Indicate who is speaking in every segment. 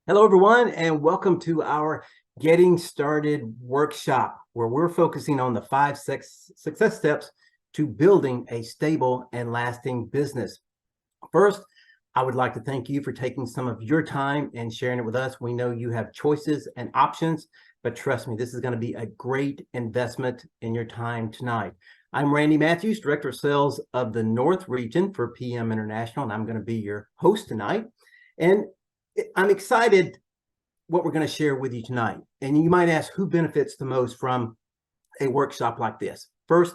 Speaker 1: Hello, everyone, and welcome to our Getting Started workshop, where we're focusing on the five success steps to building a stable and lasting business. First, I would like to thank you for taking some of your time and sharing it with us. We know you have choices and options, but trust me, this is going to be a great investment in your time tonight. I'm Randy Matthews, Director of Sales of the North Region for PM International, and I'm going to be your host tonight. And I'm excited what we're going to share with you tonight. And you might ask, who benefits the most from a workshop like this? First,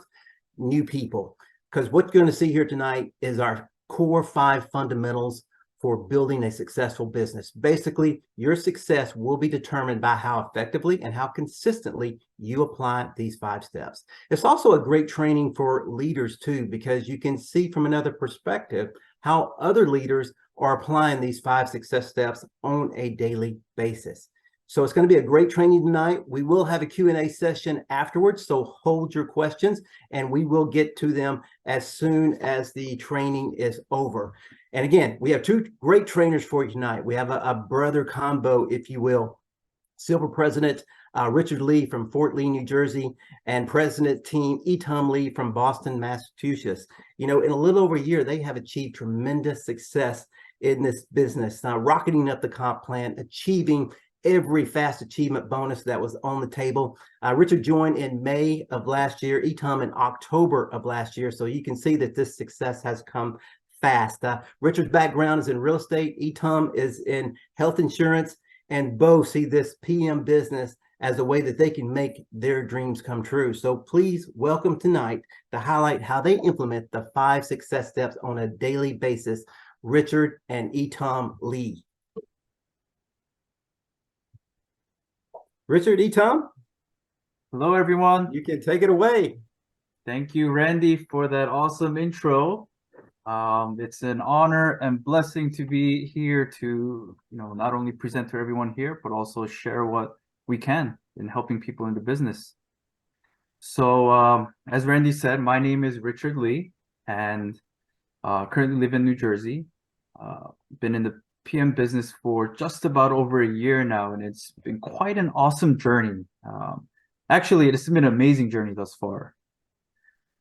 Speaker 1: new people, because what you're going to see here tonight is our core 5 fundamentals for building a successful business. Basically, your success will be determined by how effectively and how consistently you apply these 5 steps. It's also a great training for leaders too, because you can see from another perspective how other leaders are applying these 5 success steps on a daily basis. So it's going to be a great training tonight. We will have a Q&A session afterwards, so hold your questions and we will get to them as soon as the training is over. And again, we have 2 great trainers for you tonight. We have a brother combo, if you will. Silver President Richard Lee from Fort Lee, New Jersey, and President Team Etom Lee from Boston, Massachusetts. You know, in a little over a year, they have achieved tremendous success in this business, rocketing up the comp plan, achieving every fast achievement bonus that was on the table. Richard joined in May of last year, Etom in October of last year. So you can see that this success has come fast. Richard's background is in real estate. Etom is in health insurance, and both see this PM business as a way that they can make their dreams come true. So please welcome tonight to highlight how they implement the 5 success steps on a daily basis, Richard and Etom Lee. Richard, Etom.
Speaker 2: Hello, everyone.
Speaker 1: You can take it away.
Speaker 2: Thank you, Randy, for that awesome intro. It's an honor and blessing to be here to, not only present to everyone here, but also share what we can in helping people in the business. So, as Randy said, my name is Richard Lee, and currently live in New Jersey. Been in the PM business for just about over a year now, and it's been quite an awesome journey. Actually, it's been an amazing journey thus far.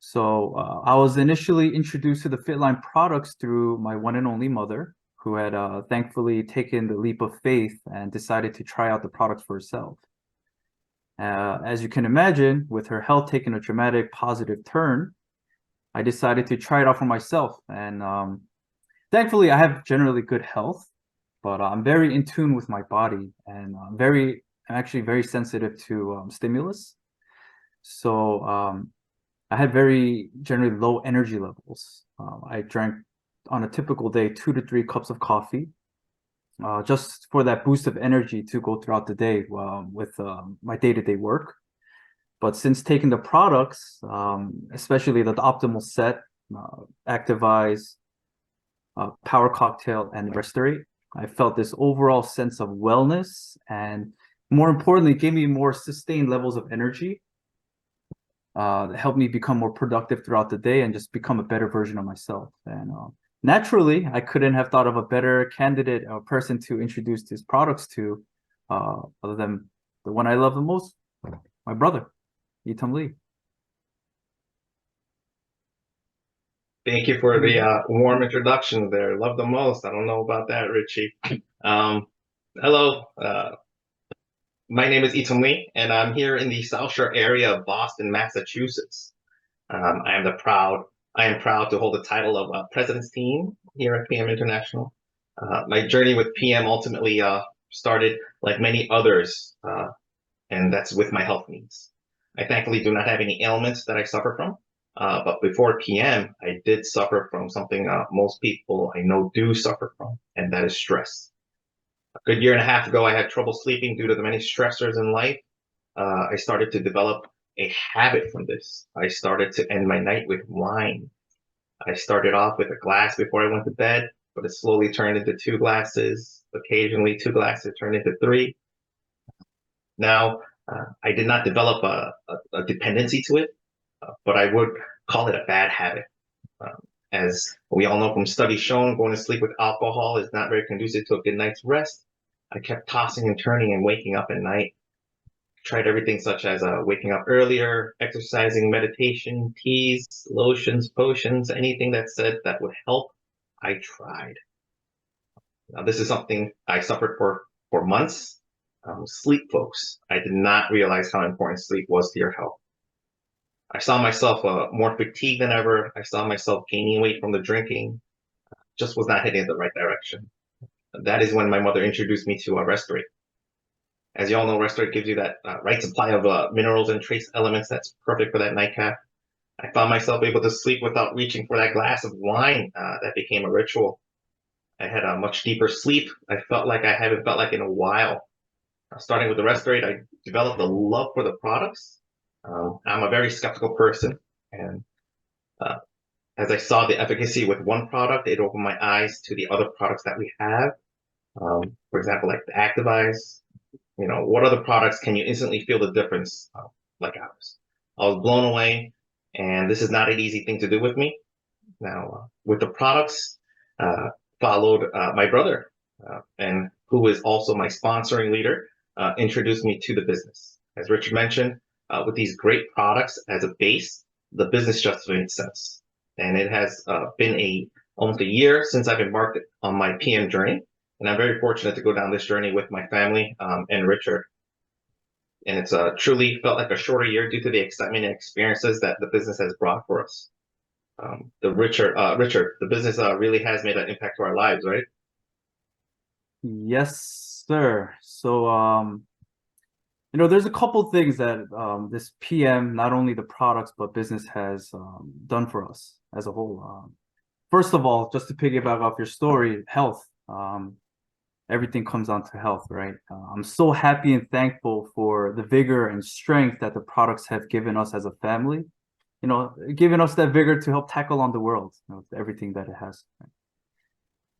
Speaker 2: So I was initially introduced to the Fitline products through my one and only mother, who had thankfully taken the leap of faith and decided to try out the products for herself. As you can imagine, with her health taking a dramatic positive turn, I decided to try it out for myself. And thankfully, I have generally good health, but I'm very in tune with my body, and I'm actually very sensitive to stimulus. So I had very generally low energy levels. I drank on a typical day 2 to 3 cups of coffee, just for that boost of energy to go throughout the day with my day-to-day work. But since taking the products, especially the optimal set, Activize, Power Cocktail, and Restorate, I felt this overall sense of wellness, and more importantly, gave me more sustained levels of energy. That helped me become more productive throughout the day and just become a better version of myself. And naturally, I couldn't have thought of a better candidate or person to introduce these products to, other than the one I love the most, my brother, Etom Lee.
Speaker 3: Thank you for the warm introduction there. Love the most. I don't know about that, Richie. Hello. My name is Etom Lee, and I'm here in the South Shore area of Boston, Massachusetts. I am proud to hold the title of President's Team here at PM International. My journey with PM ultimately started like many others, and that's with my health needs. I thankfully do not have any ailments that I suffer from, but before PM, I did suffer from something most people I know do suffer from, and that is stress. A good year and a half ago, I had trouble sleeping due to the many stressors in life. I started to develop a habit from this. I started to end my night with wine. I started off with a glass before I went to bed, but it slowly turned into 2 glasses. Occasionally, 2 glasses turned into 3. Now, I did not develop a dependency to it, but I would call it a bad habit. As we all know from studies shown, going to sleep with alcohol is not very conducive to a good night's rest. I kept tossing and turning and waking up at night. Tried everything such as waking up earlier, exercising, meditation, teas, lotions, potions, anything that said that would help, I tried. Now, this is something I suffered for months. Sleep, folks. I did not realize how important sleep was to your health. I saw myself more fatigued than ever. I saw myself gaining weight from the drinking. Just was not heading in the right direction. That is when my mother introduced me to Restorate. As you all know, Restorate gives you that right supply of minerals and trace elements that's perfect for that nightcap. I found myself able to sleep without reaching for that glass of wine. That became a ritual. I had a much deeper sleep. I felt like I haven't felt like in a while. Starting with the Restorate, I developed a love for the products. I'm a very skeptical person, and as I saw the efficacy with one product, it opened my eyes to the other products that we have. For example, like the Active Eyes. You know, what other products can you instantly feel the difference like ours? I was blown away, and this is not an easy thing to do with me. Now, with the products, followed my brother, and who is also my sponsoring leader, introduced me to the business. As Richard mentioned, with these great products as a base, the business just made sense. And it has been almost a year since I've embarked on my PM journey. And I'm very fortunate to go down this journey with my family and Richard. And it's truly felt like a shorter year due to the excitement and experiences that the business has brought for us. Richard, the business really has made an impact to our lives, right?
Speaker 2: Yes, sir. So, there's a couple things that this PM, not only the products, but business has done for us as a whole. First of all, just to piggyback off your story, health. Everything comes down to health, right? I'm so happy and thankful for the vigor and strength that the products have given us as a family. Giving us that vigor to help tackle on the world, everything that it has. Right?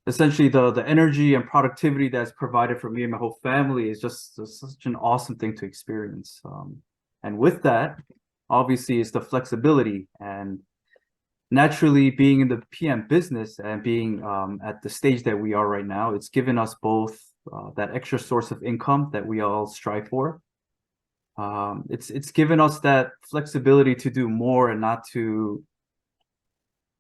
Speaker 2: Essentially, the energy and productivity that's provided for me and my whole family is just such an awesome thing to experience. And with that, obviously, is the flexibility. And naturally, being in the PM business and being at the stage that we are right now, it's given us both that extra source of income that we all strive for. It's given us that flexibility to do more and not to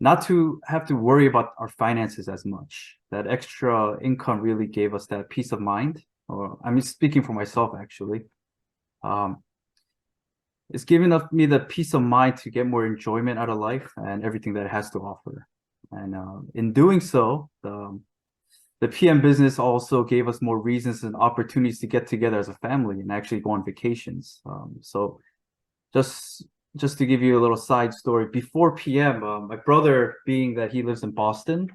Speaker 2: have to worry about our finances as much. That extra income really gave us that peace of mind. Or I mean, speaking for myself, actually. It's given me the peace of mind to get more enjoyment out of life and everything that it has to offer. And in doing so, the PM business also gave us more reasons and opportunities to get together as a family and actually go on vacations. So just to give you a little side story, before PM, my brother, being that he lives in Boston,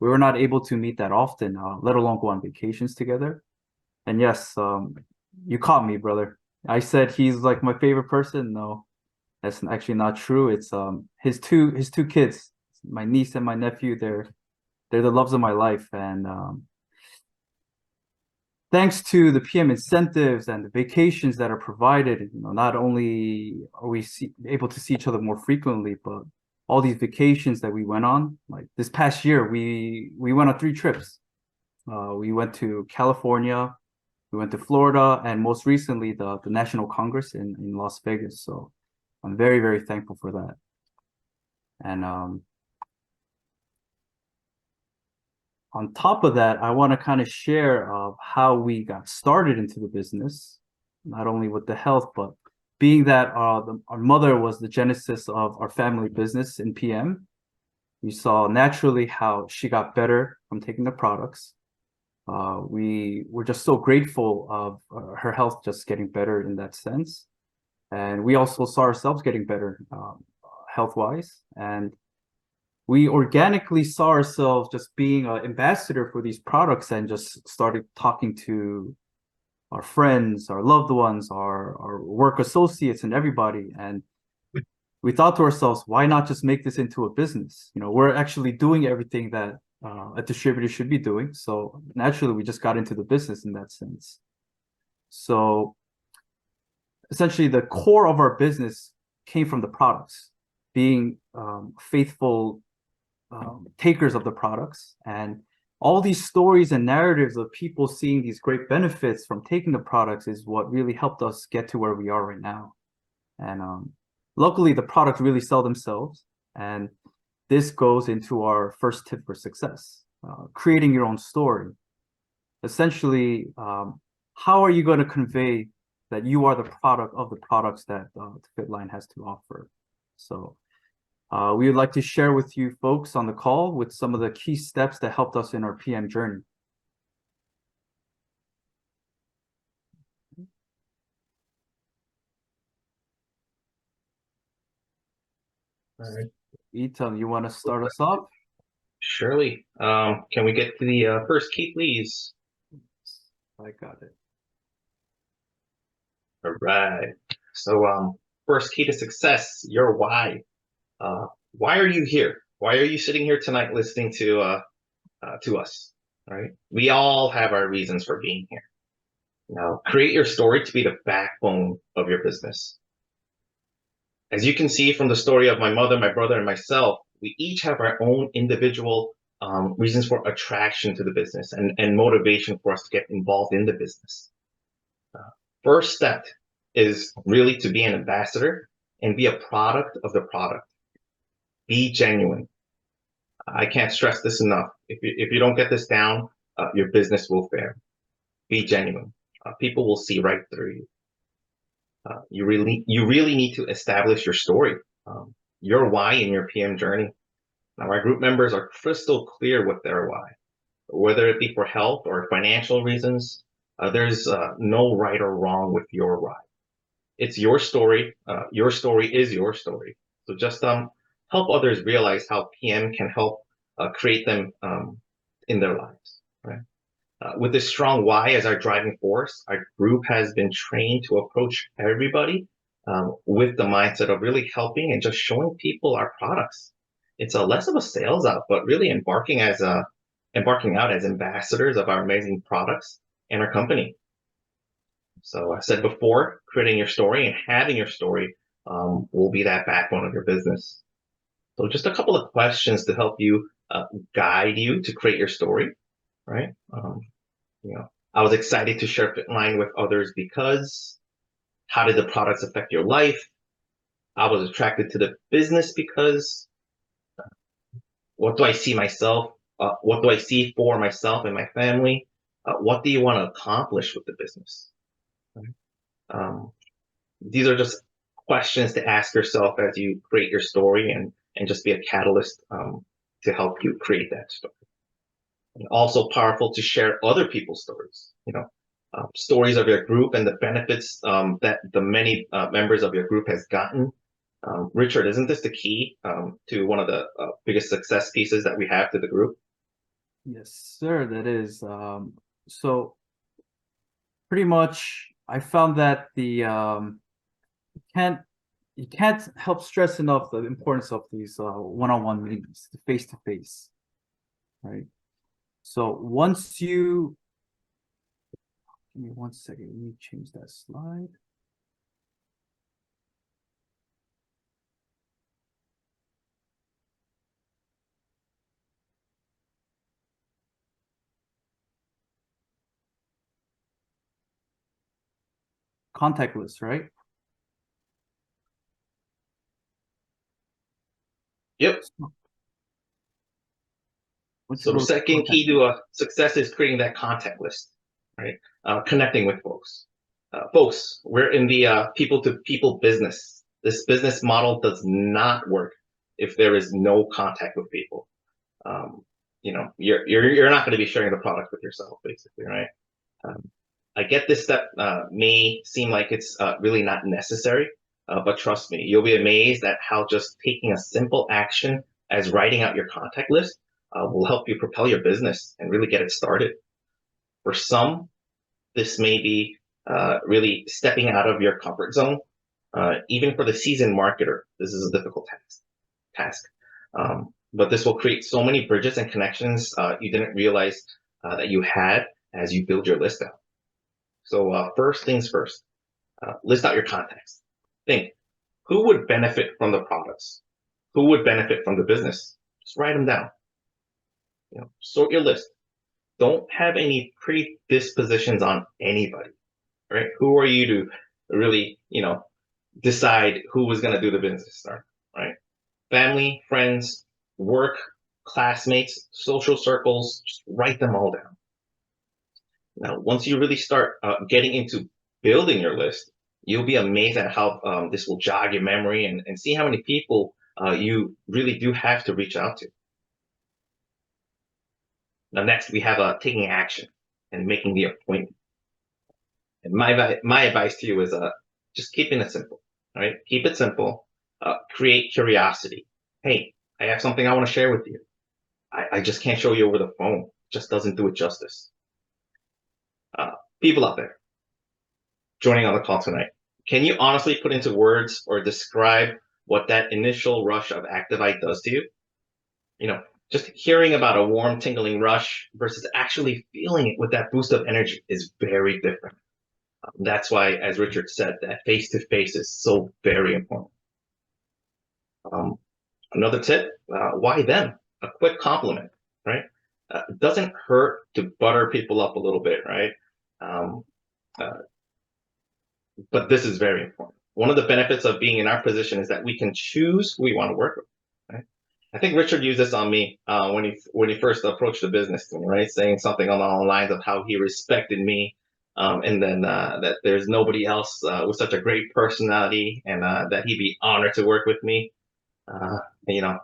Speaker 2: we were not able to meet that often, let alone go on vacations together. And yes, you caught me, brother. I said he's like my favorite person. No, that's actually not true. It's his two kids, my niece and my nephew. They're the loves of my life. And thanks to the PM incentives and the vacations that are provided, not only are we able to see each other more frequently, but all these vacations that we went on, like this past year, we went on 3 trips. We went to California, we went to Florida, and most recently the National Congress in Las Vegas. So I'm very, very thankful for that. And on top of that, I want to kind of share how we got started into the business, not only with the health, but being that our mother was the genesis of our family business in PM. We saw naturally how she got better from taking the products. We were just so grateful of her health just getting better in that sense. And we also saw ourselves getting better health-wise. And we organically saw ourselves just being an ambassador for these products and just started talking to our friends, our loved ones, our work associates, and everybody. And we thought to ourselves, why not just make this into a business? We're actually doing everything that a distributor should be doing. So naturally, we just got into the business in that sense. So essentially, the core of our business came from the products, being faithful takers of the products and all these stories and narratives of people seeing these great benefits from taking the products is what really helped us get to where we are right now. And luckily, the products really sell themselves. And this goes into our first tip for success, creating your own story. Essentially, how are you going to convey that you are the product of the products that FitLine has to offer? So we would like to share with you folks on the call with some of the key steps that helped us in our PM journey.
Speaker 3: All right.
Speaker 2: Ethan, you want to start us off?
Speaker 3: Surely. Can we get to the first key, please?
Speaker 2: I got it.
Speaker 3: All right. So, first key to success, your why. Why are you here? Why are you sitting here tonight listening to us? Right? We all have our reasons for being here. Now, create your story to be the backbone of your business. As you can see from the story of my mother, my brother, and myself, we each have our own individual reasons for attraction to the business and motivation for us to get involved in the business. First step is really to be an ambassador and be a product of the product. Be genuine. I can't stress this enough. If you don't get this down, your business will fail. Be genuine. People will see right through you. You really need to establish your story, your why in your PM journey. Now, our group members are crystal clear with their why, whether it be for health or financial reasons. There's no right or wrong with your why. It's your story. Your story is your story. So just help others realize how PM can help create them in their lives. Right? With this strong why as our driving force, our group has been trained to approach everybody with the mindset of really helping and just showing people our products. It's a less of a sales out, but really embarking out as ambassadors of our amazing products and our company. So I said before, creating your story and having your story will be that backbone of your business. So just a couple of questions to help you guide you to create your story, right? I was excited to share FitLine with others because how did the products affect your life? I was attracted to the business because what do I see myself? What do I see for myself and my family? What do you want to accomplish with the business? These are just questions to ask yourself as you create your story and just be a catalyst to help you create that story. And also powerful to share other people's stories, stories of your group and the benefits that the many members of your group has gotten. Richard, isn't this the key to one of the biggest success pieces that we have to the group?
Speaker 2: Yes, sir, that is. So pretty much I found that you can't help stress enough the importance of these one-on-one meetings, face-to-face, right? So once you, give me 1 second, let me change that slide. Contact list, right?
Speaker 3: Yep. So the second key to success is creating that contact list, right? Connecting with folks. Folks, we're in the people-to-people business. This business model does not work if there is no contact with people. You're not going to be sharing the product with yourself, basically, right? I get this step may seem like it's really not necessary, but trust me, you'll be amazed at how just taking a simple action as writing out your contact list will help you propel your business and really get it started. For some, this may be really stepping out of your comfort zone. Even for the seasoned marketer, this is a difficult task. But this will create so many bridges and connections you didn't realize that you had as you build your list out. So first things first, list out your contacts. Think, who would benefit from the products? Who would benefit from the business? Just write them down. Sort your list. don't have any predispositions on anybody, right? Who are you to really, decide who was going to do the business, right? Family, friends, work, classmates, social circles, just write them all down. Now, once you really start getting into building your list, you'll be amazed at how this will jog your memory and see how many people you really do have to reach out to. Now, next, we have taking action and making the appointment. And my advice to you is just keeping it simple, all right? Keep it simple. Create curiosity. Hey, I have something I want to share with you. I just can't show you over the phone. It just doesn't do it justice. People out there joining on the call tonight, can you honestly put into words or describe what that initial rush of Activite does to you? Just hearing about a warm, tingling rush versus actually feeling it with that boost of energy is very different. That's why, as Richard said, that face-to-face is so very important. Another tip, why them? A quick compliment, right? It doesn't hurt to butter people up a little bit, right? But this is very important. One of the benefits of being in our position is that we can choose who we want to work with, right? I think Richard used this on me when he first approached the business to me, right? Saying something along the lines of how he respected me, and then that there's nobody else with such a great personality, and that he'd be honored to work with me.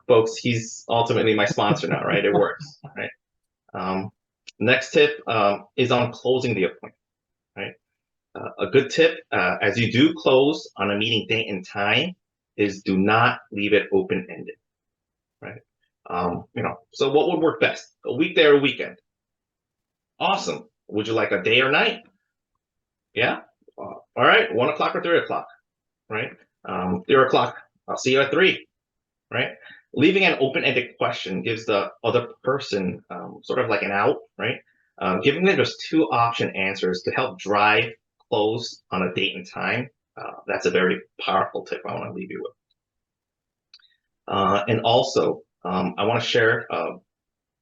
Speaker 3: Folks, he's ultimately my sponsor now, right? It works, right? Next tip is on closing the appointment, right? A good tip, as you do close on a meeting date and time, is do not leave it open-ended, right? So what would work best? A weekday or a weekend? Awesome. Would you like a day or night? Yeah? All right, 1 o'clock or 3 o'clock, right? 3 o'clock, I'll see you at 3, right? Leaving an open-ended question gives the other person sort of like an out, right? Giving them just 2 option answers to help drive close on a date and time, that's a very powerful tip I want to leave you with. And also, I want to share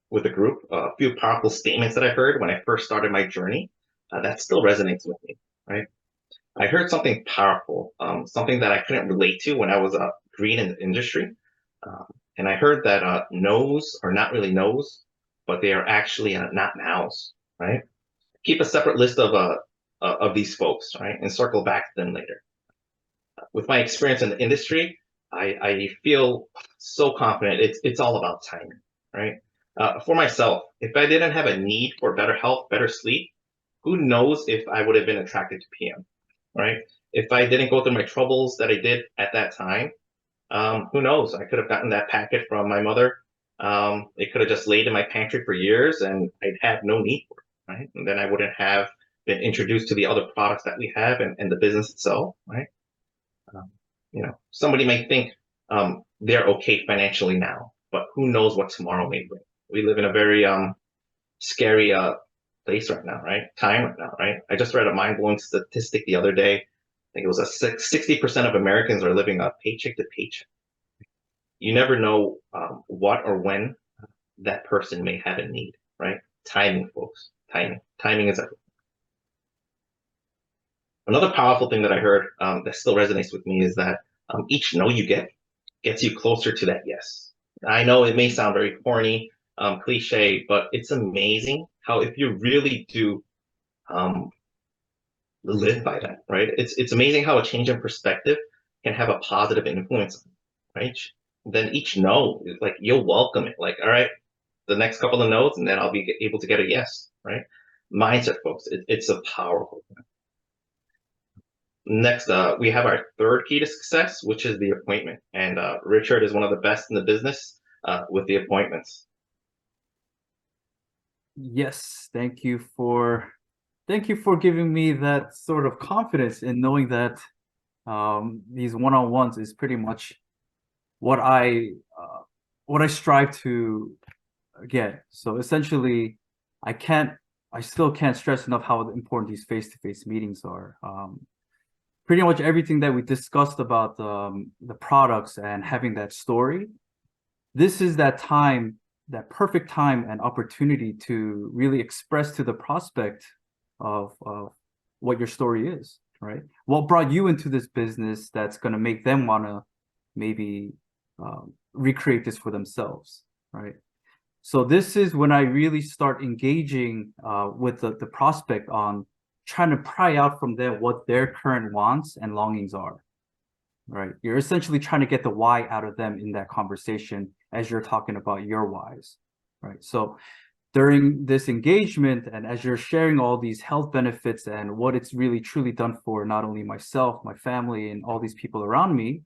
Speaker 3: with the group a few powerful statements that I heard when I first started my journey that still resonates with me, right? I heard something powerful, something that I couldn't relate to when I was green in the industry. And I heard that no's are not really no's, but they are actually not nows, right? Keep a separate list of these folks, right? And circle back to them later. With my experience in the industry, I feel so confident. It's all about timing, right? For myself, if I didn't have a need for better health, better sleep, who knows if I would have been attracted to PM, right? If I didn't go through my troubles that I did at that time, who knows? I could have gotten that packet from my mother. It could have just laid in my pantry for years and I'd have no need for it, right? And then I wouldn't have been introduced to the other products that we have and the business itself, right? Somebody might think they're okay financially now, but who knows what tomorrow may bring. We live in a very scary place right now, right? Time right now, right? I just read a mind-blowing statistic the other day. I think it was 60% of Americans are living paycheck to paycheck. You never know what or when that person may have a need, right? Timing, folks. Timing is everything. Another powerful thing that I heard that still resonates with me is that each no you get gets you closer to that yes. I know it may sound very corny, cliche, but it's amazing how if you really do live by that, right? It's amazing how a change in perspective can have a positive influence, right? Then each no, like you'll welcome it. Like, all right, the next couple of no's, and then I'll be able to get a yes, right? Mindset, folks, it's a powerful thing. Next, we have our third key to success, which is the appointment. And Richard is one of the best in the business with the appointments.
Speaker 2: Yes, thank you for giving me that sort of confidence in knowing that these one-on-ones is pretty much what I strive to get. So essentially, I still can't stress enough how important these face-to-face meetings are. Pretty much everything that we discussed about the products and having that story, this is that time that perfect time and opportunity to really express to the prospect of what your story is, right? What brought you into this business that's going to make them want to maybe recreate this for themselves, right? So this is when I really start engaging with the prospect on trying to pry out from them what their current wants and longings are, right? You're essentially trying to get the why out of them in that conversation as you're talking about your whys, right? So during this engagement and as you're sharing all these health benefits and what it's really truly done for not only myself, my family, and all these people around me,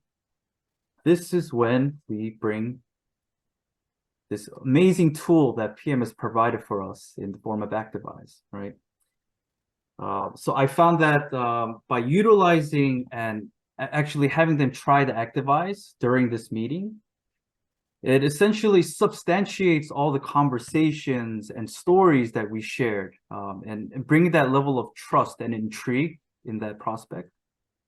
Speaker 2: this is when we bring this amazing tool that PM has provided for us in the form of Activize, right? So I found that by utilizing and actually having them try the Activize during this meeting, it essentially substantiates all the conversations and stories that we shared, and bringing that level of trust and intrigue in that prospect,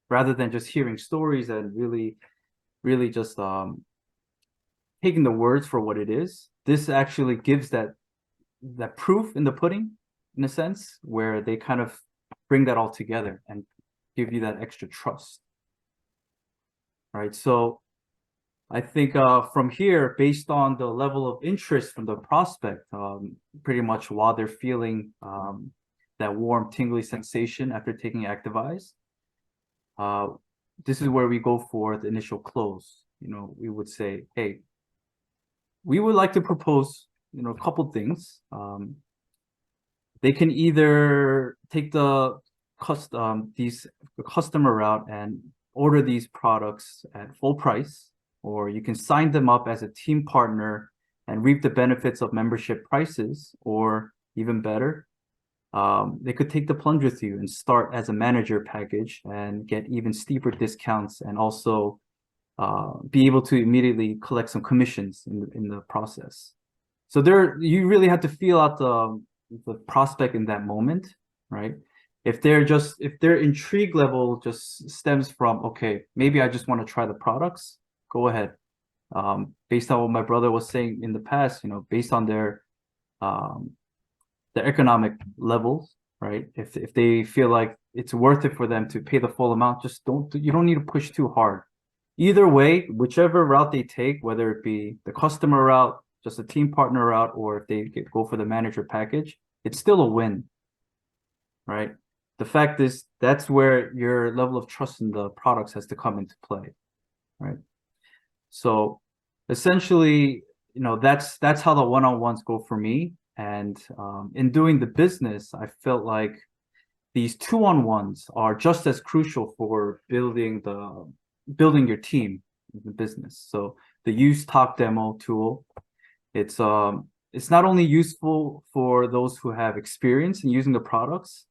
Speaker 2: rather than just hearing stories and really just taking the words for what it is. This actually gives that proof in the pudding, in a sense, where they kind of bring that all together and give you that extra trust. Right. So I think from here, based on the level of interest from the prospect, pretty much while they're feeling that warm, tingly sensation after taking Activize, this is where we go for the initial close. You know, we would say, hey, we would like to propose, you know, a couple things. They can either take the customer route and order these products at full price, or you can sign them up as a team partner and reap the benefits of membership prices, or even better, they could take the plunge with you and start as a manager package and get even steeper discounts, and also be able to immediately collect some commissions in the process. So you really have to feel out the prospect in that moment, right? If their intrigue level just stems from, okay, maybe I just want to try the products, go ahead. Based on what my brother was saying in the past, you know, based on their economic levels, right? If they feel like it's worth it for them to pay the full amount, you don't need to push too hard. Either way, whichever route they take, whether it be the customer route, just a team partner route, or if they go for the manager package, it's still a win, right? The fact is, that's where your level of trust in the products has to come into play, right? So essentially, you know, that's how the one-on-ones go for me. And in doing the business, I felt like these two-on-ones are just as crucial for building your team in the business. So the Use Talk demo tool, it's not only useful for those who have experience in using the products,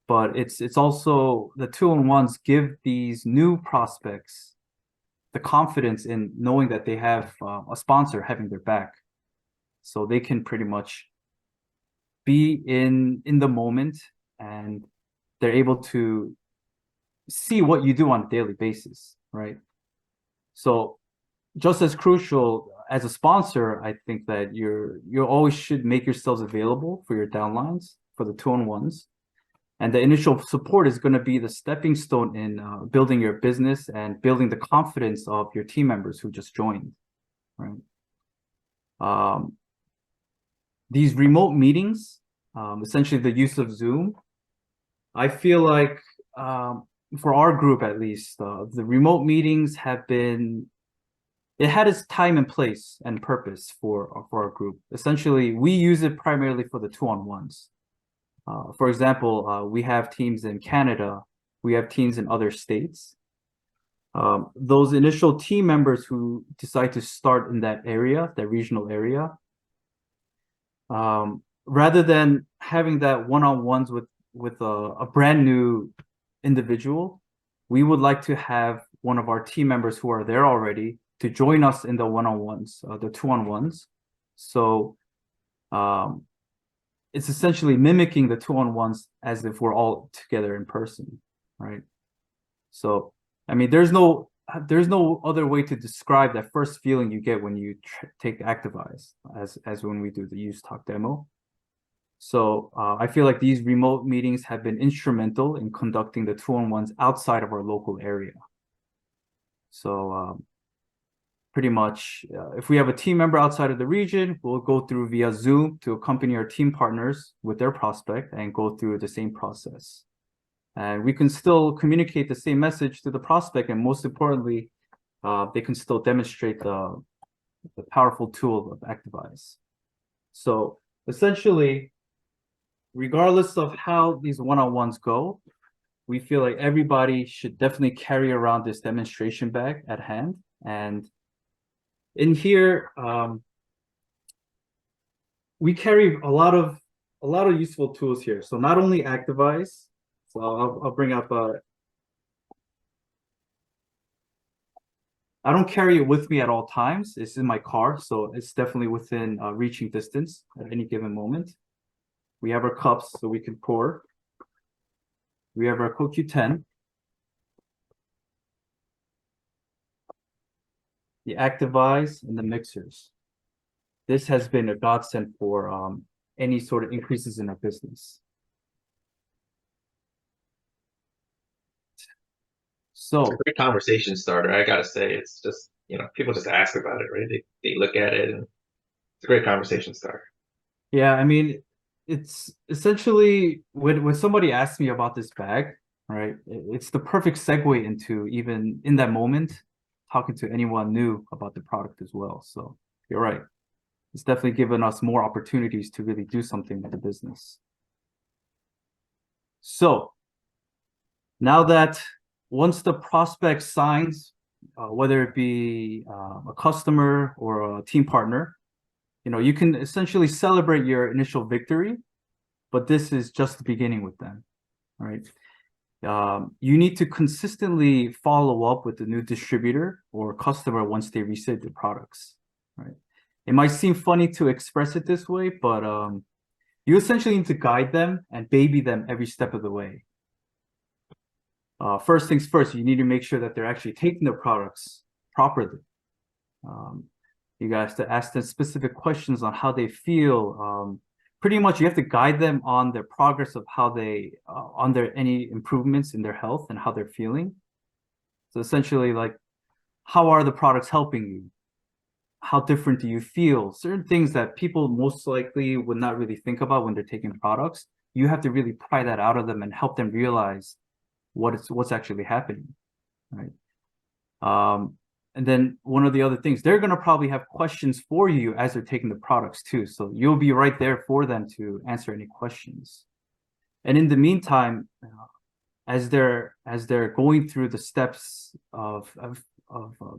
Speaker 2: but it's also, the two-on-ones give these new prospects the confidence in knowing that they have a sponsor having their back, so they can pretty much be in the moment, and they're able to see what you do on a daily basis, right? So just as crucial as a sponsor, I think that you always should make yourselves available for your downlines, for the two-on-ones. And the initial support is going to be the stepping stone in building your business and building the confidence of your team members who just joined, right? These remote meetings, essentially the use of Zoom, I feel like for our group at least, the remote meetings it had its time and place and purpose for our group. Essentially, we use it primarily for the two-on-ones. For example, we have teams in Canada, we have teams in other states. Those initial team members who decide to start in that area, that regional area, rather than having that one-on-ones with a brand new individual, we would like to have one of our team members who are there already to join us in the one-on-ones, the two-on-ones. So it's essentially mimicking the two-on-ones as if we're all together in person, right? So, I mean, there's no there's no other way to describe that first feeling you get when you take Activize as when we do the Use Talk demo. So I feel like these remote meetings have been instrumental in conducting the two-on-ones outside of our local area. So pretty much, if we have a team member outside of the region, we'll go through via Zoom to accompany our team partners with their prospect and go through the same process. And we can still communicate the same message to the prospect, and most importantly, they can still demonstrate the powerful tool of Activize. So essentially, regardless of how these one-on-ones go, we feel like everybody should definitely carry around this demonstration bag at hand. And in here, we carry a lot of useful tools here. So not only Activize, so I'll bring up I don't carry it with me at all times. It's in my car, so it's definitely within reaching distance at any given moment. We have our cups so we can pour. We have our CoQ10. The Activize and the mixers. This has been a godsend for any sort of increases in our business. So
Speaker 3: It's a great conversation starter. I gotta say, it's just, people just ask about it, right? They look at it, and it's a great conversation starter.
Speaker 2: yeah, I mean, it's essentially when somebody asks me about this bag, right? It's the perfect segue into, even in that moment, talking to anyone new about the product as well. So you're right. It's definitely given us more opportunities to really do something with the business. So now that once the prospect signs, whether it be a customer or a team partner, you can essentially celebrate your initial victory, but this is just the beginning with them, right? You need to consistently follow up with the new distributor or customer once they receive the products, right? It might seem funny to express it this way, but you essentially need to guide them and baby them every step of the way. First things first, you need to make sure that they're actually taking the products properly. You guys to ask them specific questions on how they feel. Pretty much you have to guide them on their progress of how they, on their any improvements in their health and how they're feeling. So essentially, like, how are the products helping you? How different do you feel? Certain things that people most likely would not really think about when they're taking products, you have to really pry that out of them and help them realize what's actually happening, right? And then one of the other things, they're going to probably have questions for you as they're taking the products too. So you'll be right there for them to answer any questions. And in the meantime, as they're going through the steps of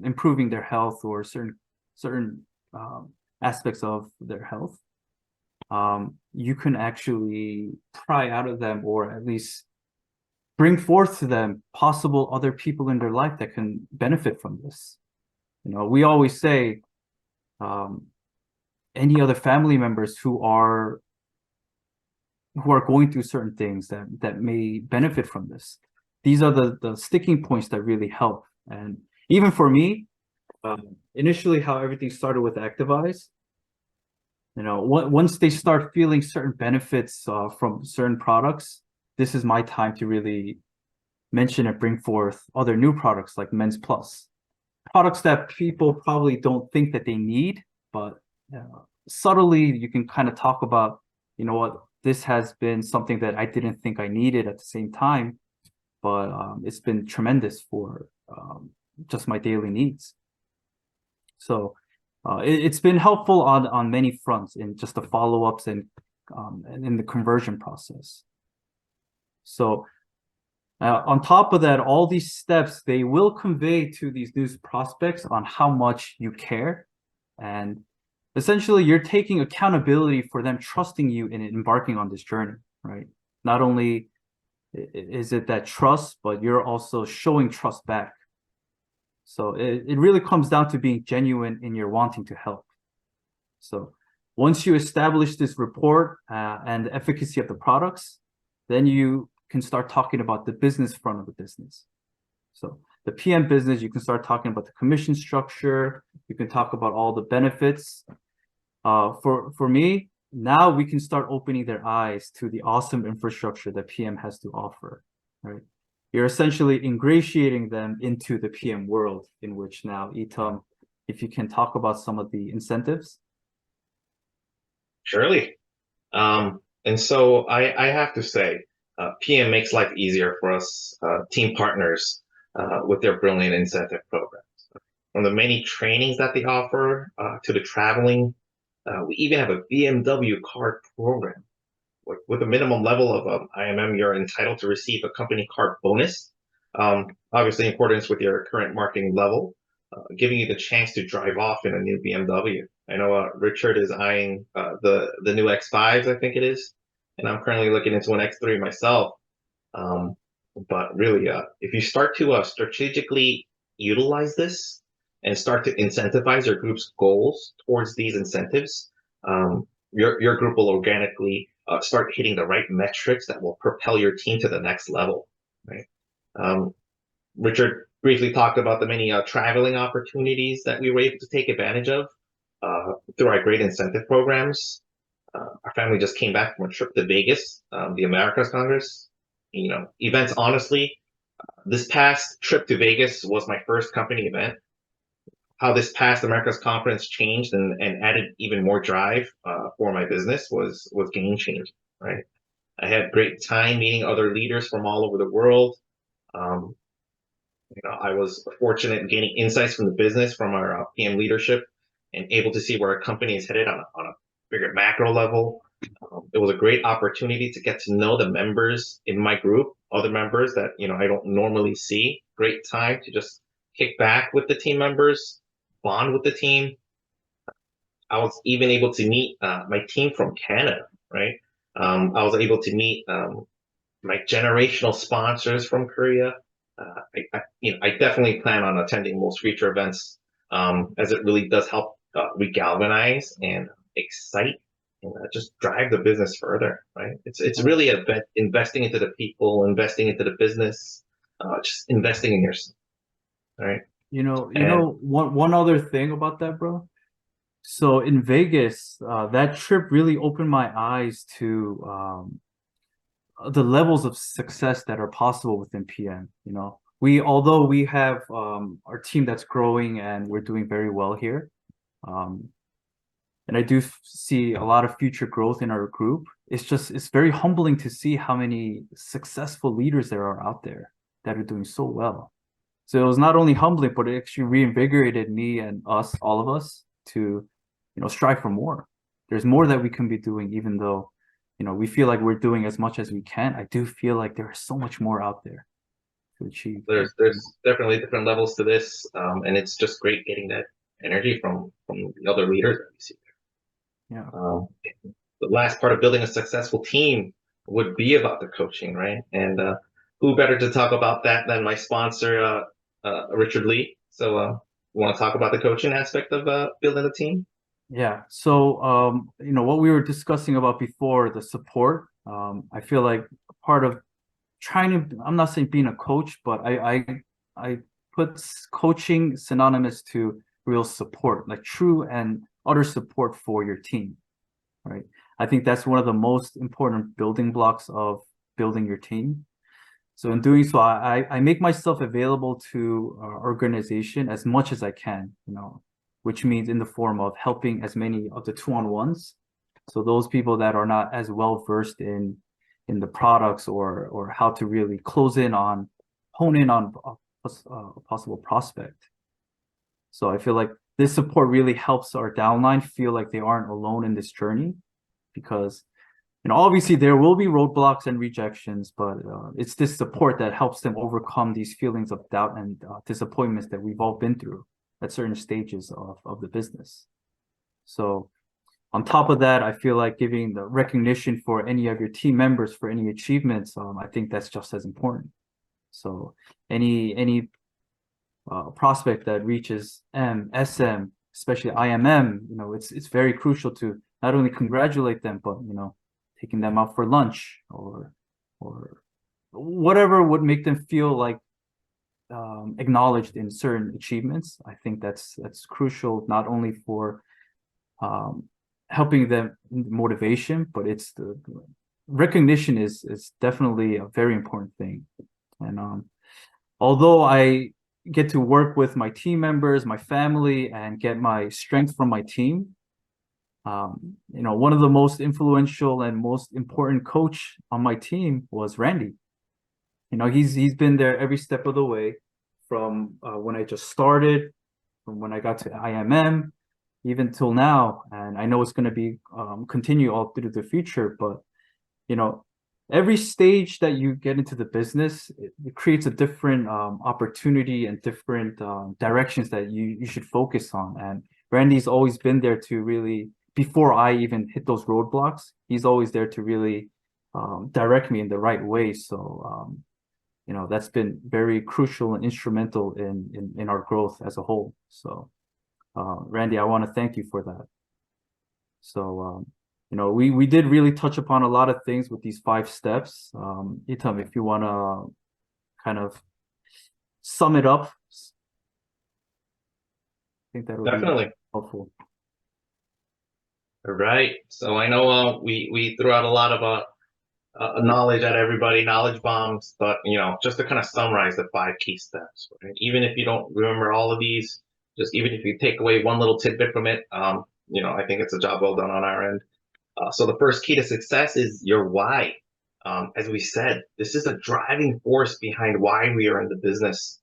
Speaker 2: improving their health or certain aspects of their health, you can actually pry out of them, or at least bring forth to them possible other people in their life that can benefit from this. We always say any other family members who are going through certain things that may benefit from this. These are the sticking points that really help. And even for me, initially how everything started with Activize, once they start feeling certain benefits from certain products, this is my time to really mention and bring forth other new products like Men's Plus. Products that people probably don't think that they need, but subtly you can kind of talk about, what, this has been something that I didn't think I needed at the same time, but it's been tremendous for just my daily needs. So it's been helpful on many fronts in just the follow-ups and in the conversion process. So on top of that, all these steps, they will convey to these new prospects on how much you care. And essentially, you're taking accountability for them trusting you in embarking on this journey, right? Not only is it that trust, but you're also showing trust back. So it really comes down to being genuine in your wanting to help. So once you establish this rapport and the efficacy of the products, then you can start talking about the business front of the business. So the PM business, you can start talking about the commission structure. You can talk about all the benefits. For me, now we can start opening their eyes to the awesome infrastructure that PM has to offer, right? You're essentially ingratiating them into the PM world, in which now, Itam, if you can talk about some of the incentives.
Speaker 3: Surely. And so I have to say, PM makes life easier for us team partners with their brilliant incentive programs. From the many trainings that they offer to the traveling, we even have a BMW card program. With a minimum level of IMM, you're entitled to receive a company card bonus, obviously in accordance with your current marketing level, giving you the chance to drive off in a new BMW. I know Richard is eyeing the new X5s, I think it is, and I'm currently looking into an X3 myself. But really, if you start to strategically utilize this and start to incentivize your group's goals towards these incentives, your group will organically start hitting the right metrics that will propel your team to the next level, right? Richard briefly talked about the many traveling opportunities that we were able to take advantage of through our great incentive programs. Our family just came back from a trip to Vegas, the Americas Congress. You know, events, honestly, this past trip to Vegas was my first company event. How this past Americas conference changed and added even more drive for my business was game changing, right? I had great time meeting other leaders from all over the world. You know, I was fortunate in gaining insights from the business from our PM leadership and able to see where our company is headed on a bigger macro level. It was a great opportunity to get to know the members in my group, other members that, you know, I don't normally see. Great time to just kick back with the team members, bond with the team. I was even able to meet my team from Canada, right? I was able to meet my generational sponsors from Korea. I definitely plan on attending most future events as it really does help regalvanize and excite and just drive the business further, right? It's really about investing into the people, investing into the business, just investing in yourself, right?
Speaker 2: One other thing about that, bro. So in Vegas, that trip really opened my eyes to the levels of success that are possible within PM. You know, although we have our team that's growing and we're doing very well here, and I do see a lot of future growth in our group. It's very humbling to see how many successful leaders there are out there that are doing so well. So it was not only humbling, but it actually reinvigorated me and all of us to, strive for more. There's more that we can be doing, even though, we feel like we're doing as much as we can. I do feel like there is so much more out there to achieve.
Speaker 3: There's definitely different levels to this, and it's just great getting that energy from the other leaders that we see there.
Speaker 2: Yeah.
Speaker 3: The last part of building a successful team would be about the coaching, right? And who better to talk about that than my sponsor, Richard Lee? So, you want to talk about the coaching aspect of building a team?
Speaker 2: Yeah. So, what we were discussing about before, the support, I feel like part of I'm not saying being a coach, but I put coaching synonymous to real support, like true and utter support for your team, right? I think that's one of the most important building blocks of building your team. So in doing so, I make myself available to our organization as much as I can, which means in the form of helping as many of the two-on-ones. So those people that are not as well versed in the products or how to really hone in on a possible prospect. So I feel like this support really helps our downline feel like they aren't alone in this journey, because obviously there will be roadblocks and rejections, but it's this support that helps them overcome these feelings of doubt and disappointments that we've all been through at certain stages of the business. So on top of that, I feel like giving the recognition for any of your team members for any achievements, I think that's just as important. So any prospect that reaches SM, especially IMM, it's very crucial to not only congratulate them, but taking them out for lunch or whatever would make them feel like acknowledged in certain achievements. I think that's crucial, not only for helping them in motivation, but it's the recognition is definitely a very important thing. And although I get to work with my team members, my family, and get my strength from my team, one of the most influential and most important coach on my team was Randy. He's been there every step of the way, from when I just started, from when I got to IMM, even till now. And I know it's going to be continue all through the future, but every stage that you get into the business, it creates a different opportunity and different directions that you should focus on. And Randy's always been there to really, before I even hit those roadblocks, he's always there to really direct me in the right way. So that's been very crucial and instrumental in our growth as a whole. So Randy, I want to thank you for that. So we did really touch upon a lot of things with these 5 steps. Itam, if you want to kind of sum it up, I think that would
Speaker 3: Definitely
Speaker 2: be helpful.
Speaker 3: All right. So I know we threw out a lot of knowledge at everybody, knowledge bombs, but just to kind of summarize the 5 key steps, right? Even if you don't remember all of these, just even if you take away one little tidbit from it, I think it's a job well done on our end. So the first key to success is your why. As we said, this is a driving force behind why we are in the business.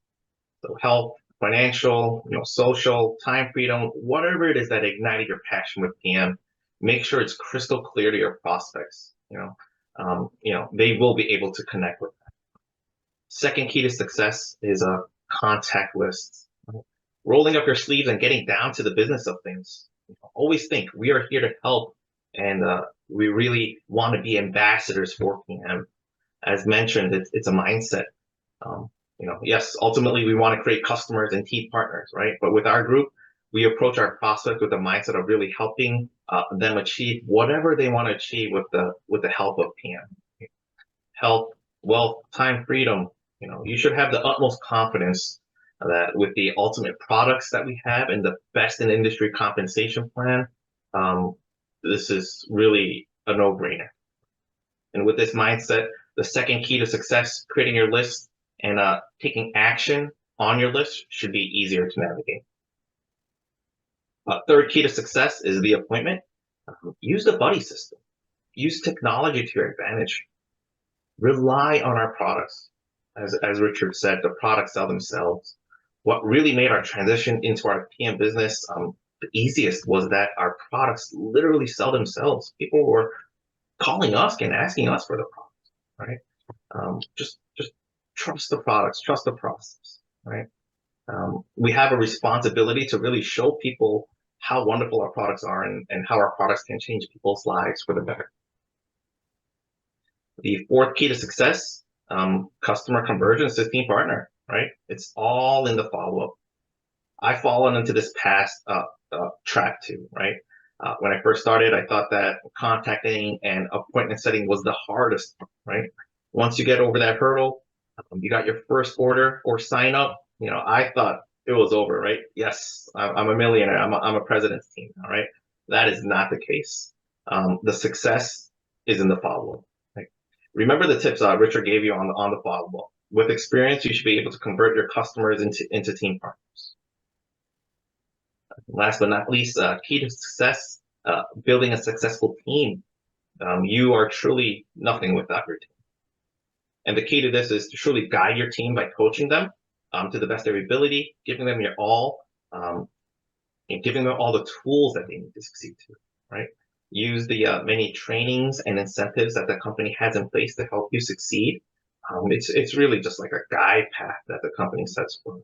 Speaker 3: So health, financial, social, time freedom, whatever it is that ignited your passion with PM, make sure it's crystal clear to your prospects. They will be able to connect with that. Second key to success is a contact list. Rolling up your sleeves and getting down to the business of things. Always think we are here to help, and we really want to be ambassadors for PM. As mentioned, it's a mindset. Yes, ultimately we want to create customers and team partners, right? But with our group, we approach our prospect with the mindset of really helping them achieve whatever they want to achieve with the help of PM. Health, wealth, time, freedom. You should have the utmost confidence that with the ultimate products that we have and the best in industry compensation plan, this is really a no-brainer. And with this mindset, the second key to success, creating your list and taking action on your list, should be easier to navigate. Third key to success is the appointment. Use the buddy system. Use technology to your advantage. Rely on our products. As Richard said, the products sell themselves. What really made our transition into our PM business the easiest was that our products literally sell themselves. People were calling us and asking us for the products, right? Just trust the products, trust the process, right? We have a responsibility to really show people how wonderful our products are and how our products can change people's lives for the better. The fourth key to success, customer conversion, team partner, right? It's all in the follow-up. I've fallen into this past trap too, right? When I first started, I thought that contacting and appointment setting was the hardest, right? Once you get over that hurdle, you got your first order or sign up, I thought it was over, right? Yes, I'm a millionaire. I'm a president's team, all right? That is not the case. The success is in the follow-up. Right? Remember the tips Richard gave you on the follow-up. With experience, you should be able to convert your customers into team partners. Last but not least, key to success, building a successful team. You are truly nothing without your team. And the key to this is to truly guide your team by coaching them to the best of your ability, giving them your all, and giving them all the tools that they need to succeed too, right? Use the many trainings and incentives that the company has in place to help you succeed. It's really just like a guide path that the company sets forth.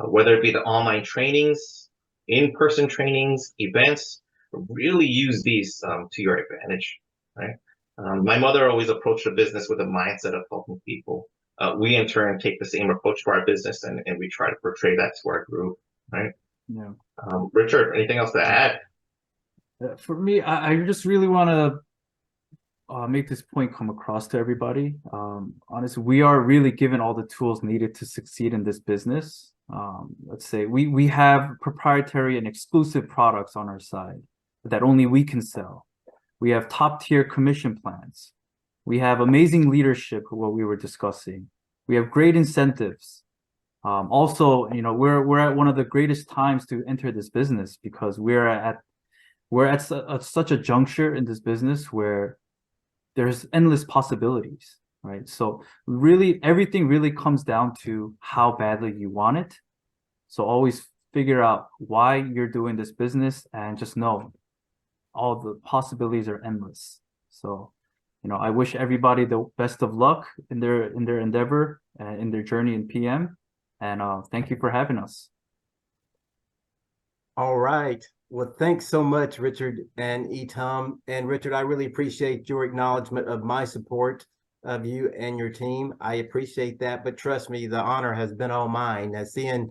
Speaker 3: Whether it be the online trainings, in-person trainings, events, really use these to your advantage, right? My mother always approached the business with a mindset of helping people. We in turn take the same approach to our business and we try to portray that to our group, right?
Speaker 2: Yeah.
Speaker 3: Richard, anything else to add?
Speaker 2: For me, I just really want to make this point come across to everybody. Honestly, we are really given all the tools needed to succeed in this business. Let's say we have proprietary and exclusive products on our side that only we can sell. We have top tier commission plans. We have amazing leadership, what we were discussing. We have great incentives. Also, you know, we're at one of the greatest times to enter this business because we're at such a juncture in this business where there's endless possibilities, right? So really, everything really comes down to how badly you want it. So always figure out why you're doing this business and just know all the possibilities are endless. So, you know, I wish everybody the best of luck in their endeavor and in their journey in PM. And thank you for having us.
Speaker 1: All right. Well, thanks so much, Richard and Etom. And Richard, I really appreciate your acknowledgement of my support of you and your team. I appreciate that, but trust me, the honor has been all mine. As seeing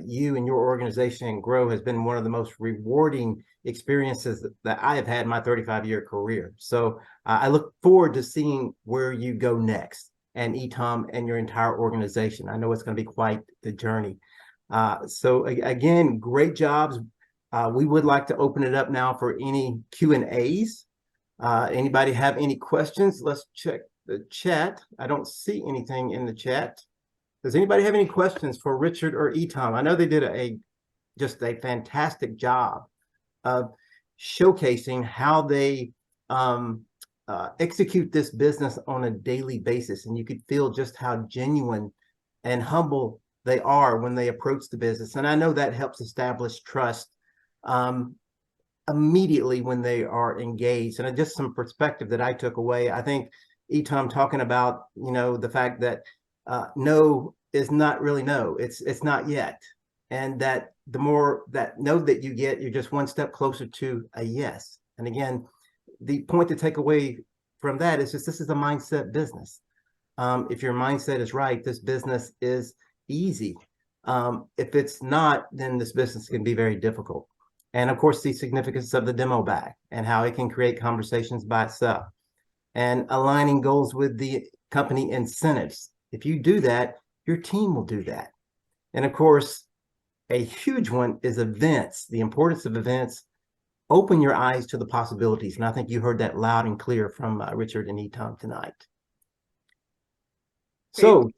Speaker 1: you and your organization grow has been one of the most rewarding experiences that I have had in my 35-year career. So I look forward to seeing where you go next, and Etom and your entire organization. I know it's going to be quite the journey. So again, great jobs. We would like to open it up now for any Q&As. Anybody have any questions? Let's check the chat. I don't see anything in the chat. Does anybody have any questions for Richard or Etom? I know they did just a fantastic job of showcasing how they execute this business on a daily basis, and you could feel just how genuine and humble they are when they approach the business. And I know that helps establish trust immediately when they are engaged. And just some perspective that I took away, I think Etom talking about, you know, the fact that no is not really no, it's not yet. And that the more that no that you get, you're just one step closer to a yes. And again, the point to take away from that is just this is a mindset business. If your mindset is right, this business is easy. If it's not, then this business can be very difficult. And of course, the significance of the demo bag and how it can create conversations by itself, and aligning goals with the company incentives. If you do that, your team will do that. And of course, a huge one is events, the importance of events. Open your eyes to the possibilities. And I think you heard that loud and clear from Richard and Etom tonight. So,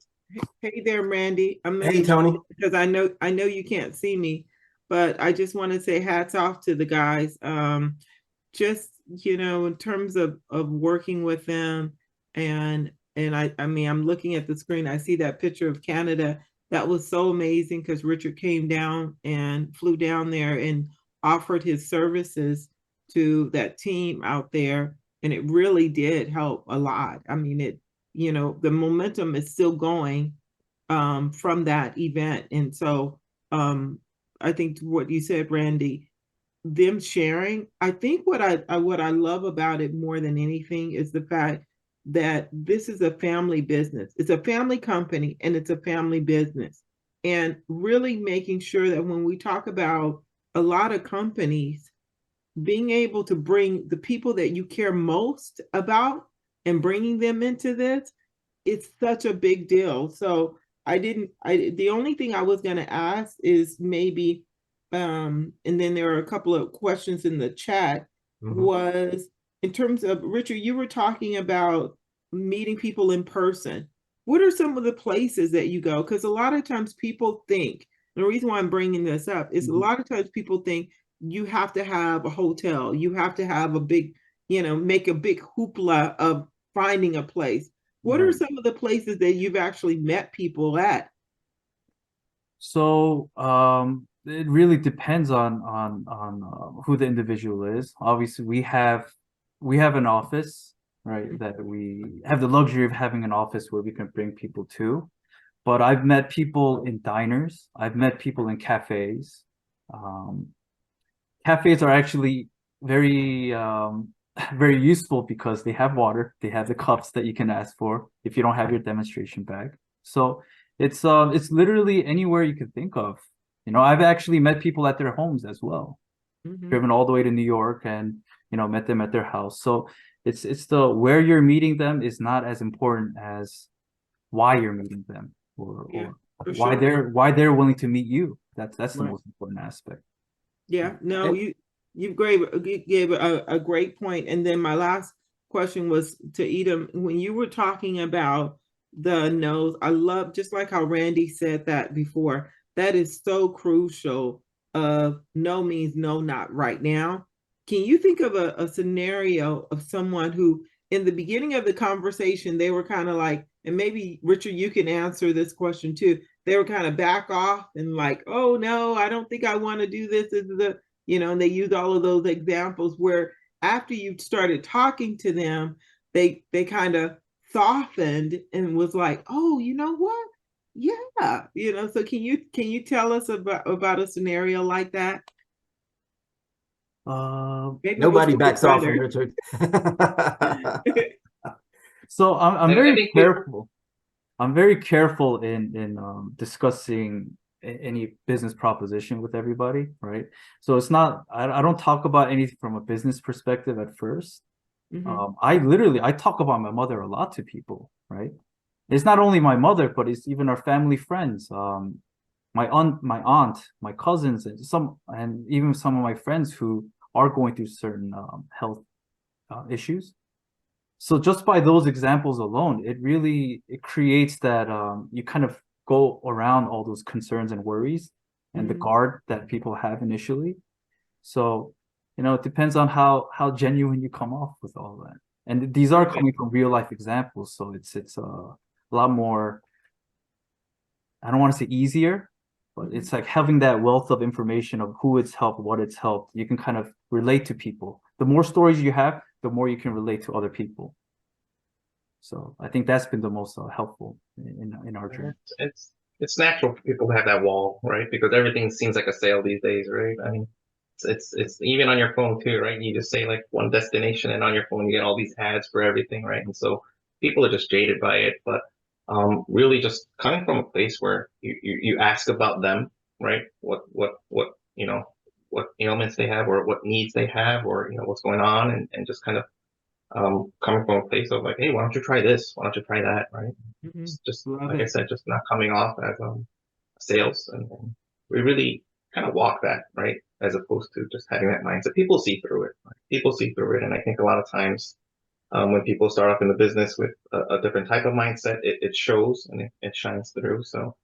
Speaker 4: hey there, Randy.
Speaker 1: Hey, Tony.
Speaker 4: Because I know you can't see me, but I just want to say hats off to the guys. Just, you know, in terms of working with them, and I mean, I'm looking at the screen. I see that picture of Canada. That was so amazing because Richard came down and flew down there and offered his services to that team out there, and it really did help a lot. I mean, it, you know, the momentum is still going from that event. And so I think what you said, Randy, them sharing, I think what I love about it more than anything is the fact that this is a family business. It's a family company and it's a family business. And really making sure that when we talk about a lot of companies, being able to bring the people that you care most about and bringing them into this, it's such a big deal. So the only thing I was going to ask is maybe, and then there are a couple of questions in the chat, was in terms of, Richard, you were talking about meeting people in person. What are some of the places that you go? Because a lot of times people think, and the reason why I'm bringing this up is a lot of times people think you have to have a hotel, you have to have a big, you know, make a big hoopla of finding a place. What are some of the places that you've actually met people at?
Speaker 2: So it really depends on who the individual is. Obviously, we have an office, right? That we have the luxury of having an office where we can bring people to. But I've met people in diners. I've met people in cafes. Cafes are actually very very useful because they have water, they have the cups that you can ask for if you don't have your demonstration bag. So it's literally anywhere you can think of. You know, I've actually met people at their homes as well. Driven all the way to New York and, you know, met them at their house. So It's the where you're meeting them is not as important as why you're meeting them, or
Speaker 4: for
Speaker 2: why
Speaker 4: sure.
Speaker 2: they're willing to meet you. That's the
Speaker 4: Right.
Speaker 2: most important aspect.
Speaker 4: Yeah, no,
Speaker 1: And-
Speaker 4: you gave a great point. And then my last question was to Edom, when you were talking about the no's, I love, just like how Randy said that before, that is so crucial. No means no, not right now. Can you think of a scenario of someone who in the beginning of the conversation, they were kind of like, and maybe Richard, you can answer this question too. They were kind of back off and like, oh no, I don't think I want to do this. This is the, and they use all of those examples where after you started talking to them, they kind of softened and was like, oh, you know what? Yeah, so can you tell us about a scenario like that? Maybe we'll
Speaker 1: Nobody
Speaker 4: start
Speaker 1: backs
Speaker 4: with
Speaker 1: off from
Speaker 4: Richard.
Speaker 1: Richard.
Speaker 2: So I'm
Speaker 3: I
Speaker 2: very
Speaker 3: think
Speaker 2: careful. I'm very careful in discussing any business proposition with everybody, right? So it's not, I don't talk about anything from a business perspective at first.
Speaker 4: Mhm.
Speaker 2: I talk about my mother a lot to people, right? It's not only my mother, but it's even our family friends, my aunt, my cousins, and even some of my friends who are going through certain health issues. So just by those examples alone, it creates that you kind of go around all those concerns and worries and the
Speaker 4: Mhm.
Speaker 2: guard that people have initially. So, it depends on how genuine you come off with all that. And these are coming from real life examples, so it's a lot more, I don't want to say easier, but it's like having that wealth of information of who it's helped, what it's helped. You can kind of relate to people. The more stories you have, the more you can relate to other people. So I think that's been the most helpful in our journey.
Speaker 3: It's natural for people to have that wall, right? Because everything seems like a sale these days, right? I mean, it's even on your phone too, right? You just say like one destination, and on your phone you get all these ads for everything, right? And so people are just jaded by it. But really, just coming from a place where you ask about them, right? What what ailments they have, or what needs they have, or what's going on, and just kind of coming from a place of like, hey, why don't you try this? Why don't you try that? Right?
Speaker 4: Mhm.
Speaker 3: Just
Speaker 4: Love
Speaker 3: like I
Speaker 4: it.
Speaker 3: said, just not coming off as sales, and we really kind of walk that, right, as opposed to just having that mindset. People see through it. Right? People see through it, and I think a lot of times when people start off in the business with a different type of mindset, it shows and it shines through. So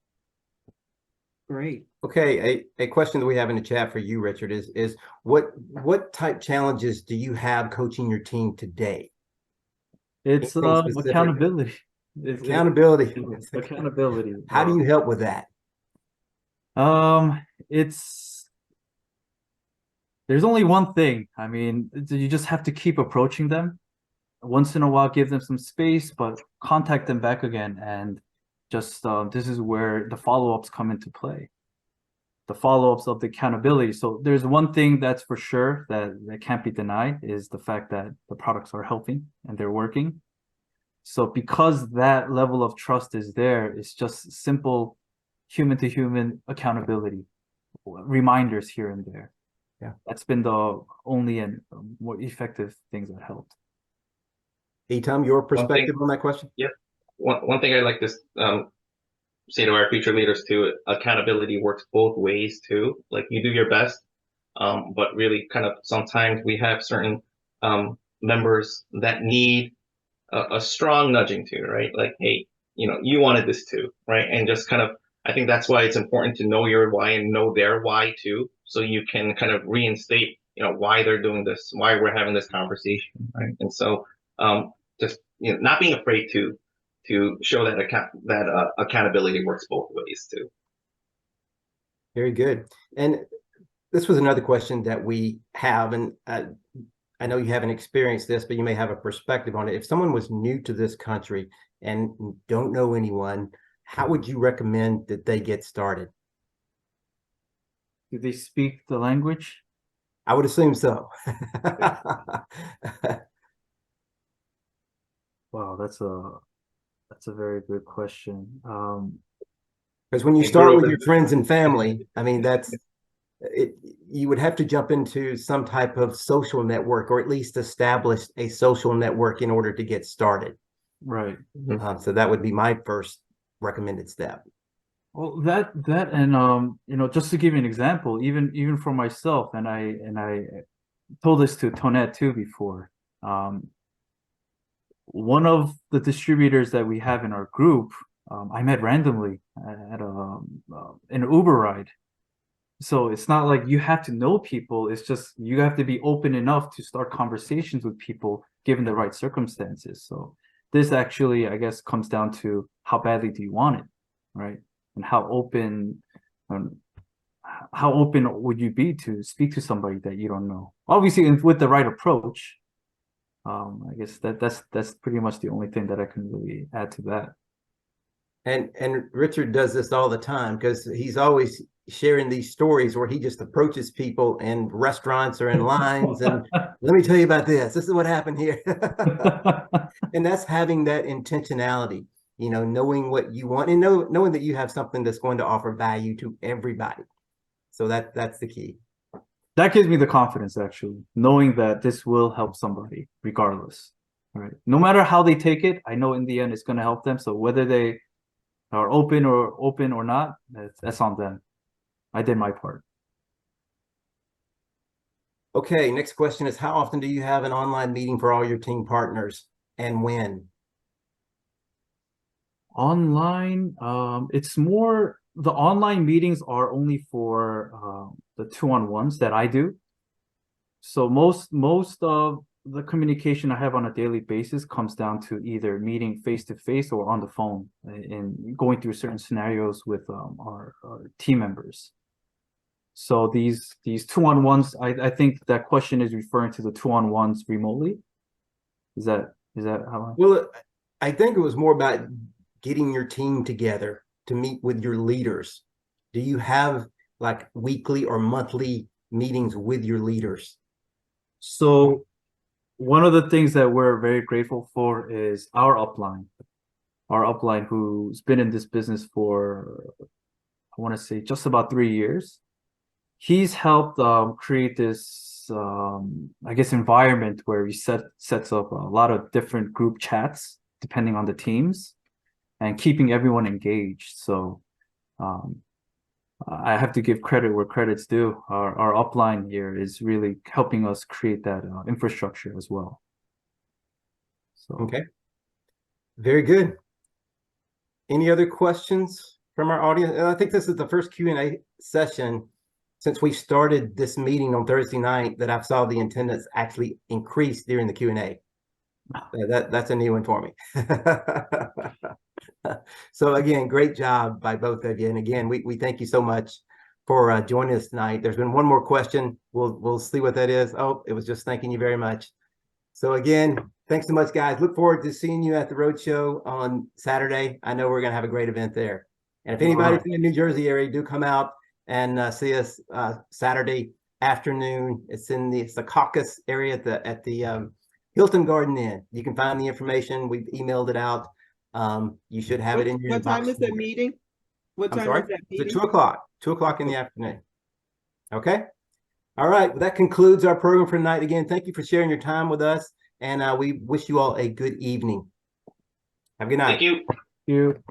Speaker 4: Great.
Speaker 1: Okay, a question that we have in the chat for you, Richard, is what type challenges do you have coaching your team today?
Speaker 2: It's
Speaker 1: Anything specific?
Speaker 2: accountability.
Speaker 1: Accountability.
Speaker 2: Accountability.
Speaker 1: How do you help with that?
Speaker 2: It's there's only one thing. I mean, you just have to keep approaching them. Once in a while, give them some space, but contact them back again. And just this is where the follow-ups come into play. The follow-ups of the accountability. So there's one thing that's for sure that can't be denied is the fact that the products are helping and they're working. So because that level of trust is there, it's just simple human to human accountability, reminders here and there.
Speaker 1: Yeah.
Speaker 2: That's been the only and more effective things that helped.
Speaker 1: Etam, your
Speaker 3: one thing,
Speaker 1: perspective on that question?
Speaker 3: yep. One thing I like to say to our future leaders too, accountability works both ways too. Like you do your best, but really kind of sometimes we have certain members that need a strong nudging too, right? Like, hey, you wanted this too, right? And just kind of, I think that's why it's important to know your why and know their why too, so you can kind of reinstate, why they're doing this, why we're having this conversation, right? And so, just not being afraid to show that accountability works both ways too.
Speaker 1: Very good. And this was another question that we have, and I know you haven't experienced this, but you may have a perspective on it. If someone was new to this country and don't know anyone, how would you recommend that they get started?
Speaker 2: Do they speak the language?
Speaker 1: I would assume so.
Speaker 2: Wow, that's a very good question.
Speaker 1: Because when you
Speaker 3: Hey,
Speaker 1: start
Speaker 3: grew up
Speaker 1: with
Speaker 3: in-
Speaker 1: your friends and family, I mean, that's you would have to jump into some type of social network, or at least establish a social network in order to get started.
Speaker 2: Right.
Speaker 1: So that would be my first recommended step.
Speaker 2: Well, that and you know, just to give you an example, even for myself, and I told this to Tonette too before. One of the distributors that we have in our group, I met randomly at an Uber ride. So it's not like you have to know people. It's just you have to be open enough to start conversations with people given the right circumstances. So this actually, I guess, comes down to how badly do you want it, right? And how open would you be to speak to somebody that you don't know? Obviously, with the right approach. I guess that's pretty much the only thing that I can really add to that.
Speaker 1: And Richard does this all the time, because he's always sharing these stories where he just approaches people in restaurants or in lines and let me tell you about this. This is what happened here. And that's having that intentionality, you know, knowing what you want and knowing that you have something that's going to offer value to everybody. So that's the key.
Speaker 2: That gives me the confidence, actually, knowing that this will help somebody regardless, right? No matter how they take it, I know in the end it's going to help them. So whether they are open or not, that's on them. I did my part.
Speaker 1: Okay, next question is, how often do you have an online meeting for all your team partners, and when?
Speaker 2: Online, it's more, the online meetings are only for the 2-on-1s that I do. So most of the communication I have on a daily basis comes down to either meeting face to face or on the phone and going through certain scenarios with our team members. So these 2-on-1s, I think that question is referring to the 2-on-1s remotely. Is that how?
Speaker 1: Well, I think it was more about getting your team together to meet with your leaders. Do you have like weekly or monthly meetings with your leaders?
Speaker 2: So one of the things that we're very grateful for is our upline who's been in this business for, I want to say, just about 3 years. He's helped create this, I guess, environment where he sets up a lot of different group chats depending on the teams and keeping everyone engaged. So I have to give credit where credit's due. Our upline here is really helping us create that infrastructure as well. So
Speaker 1: okay, very good. Any other questions from our audience? And I think this is the first Q&A session since we started this meeting on Thursday night that I saw the attendance actually increase during the Q&A. That's a new one for me. So again, great job by both of you. And again, we thank you so much for joining us tonight. There's been one more question. We'll see what that is. Oh, it was just thanking you very much. So again, thanks so much, guys. Look forward to seeing you at the roadshow on Saturday. I know we're going to have a great event there. And if anybody's in the New Jersey area, do come out and see us Saturday afternoon. It's in the Secaucus area at the Hilton Garden Inn. You can find the information. We've emailed it out. You should have it in your
Speaker 4: What
Speaker 1: inbox.
Speaker 4: time is the meeting? What time is that meeting?
Speaker 1: It's 2 o'clock. 2 o'clock in the afternoon. Okay. All right. Well, that concludes our program for tonight. Again, thank you for sharing your time with us, and we wish you all a good evening. Have a good night.
Speaker 3: Thank you.
Speaker 2: you.